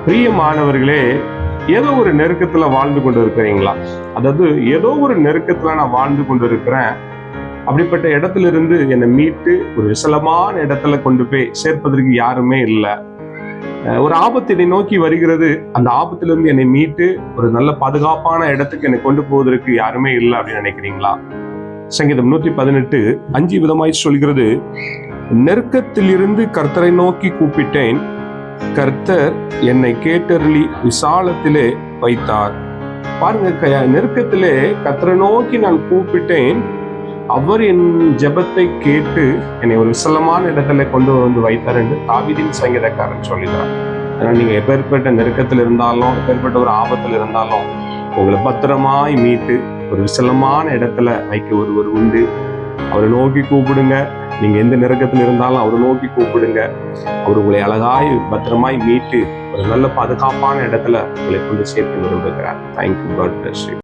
பிரியமானவர்களே, ஏதோ ஒரு நெருக்கத்துல வாழ்ந்து கொண்டு இருக்கிறீங்களா? அதாவது ஏதோ ஒரு நெருக்கத்துல நான் வாழ்ந்து கொண்டு இருக்கிறேன். அப்படிப்பட்ட இடத்துல இருந்து என்னை மீட்டு ஒரு விசலமான இடத்துல கொண்டு போய் சேர்ப்பதற்கு யாருமே இல்லை. ஒரு ஆபத்து என்னை நோக்கி வருகிறது. அந்த ஆபத்திலிருந்து என்னை மீட்டு ஒரு நல்ல பாதுகாப்பான இடத்துக்கு என்னை கொண்டு போவதற்கு யாருமே இல்லை அப்படின்னு நினைக்கிறீங்களா? சங்கீதம் 118 5 விதமாய் சொல்கிறது, நெருக்கத்திலிருந்து கர்த்தரை நோக்கி கூப்பிட்டேன், கர்த்தர் என்னை கேட்டருளி விசாலத்திலே வைத்தார். பாருங்க, நெருக்கத்திலே கர்த்தரை நோக்கி நான் கூப்பிட்டேன், அவர் என் ஜெபத்தை கேட்டு என்னை ஒரு விசலமான இடத்துல கொண்டு வந்து வைத்தார் என்று தாவீதின் சங்கீதக்காரன் சொல்லுகிறார். அதனால நீங்க எப்பேற்பட்ட நெருக்கத்தில் இருந்தாலும், எப்பேற்பட்ட ஒரு ஆபத்தில் இருந்தாலும், உங்களை பத்திரமாய் மீட்டு ஒரு விசலமான இடத்துல வைக்க ஒருவர் உண்டு. அவரை நோக்கி கூப்பிடுங்க. நீங்க எந்த நெருக்கத்தில் இருந்தாலும் அவரை நோக்கி கூப்பிடுங்க. அவர் உங்களை அழகாய் பத்திரமாய் மீட்டு ஒரு நல்ல பாதுகாப்பான இடத்துல உங்களை கொண்டு சேர்த்து விரும்புகிறார். தேங்க்யூ. God bless you.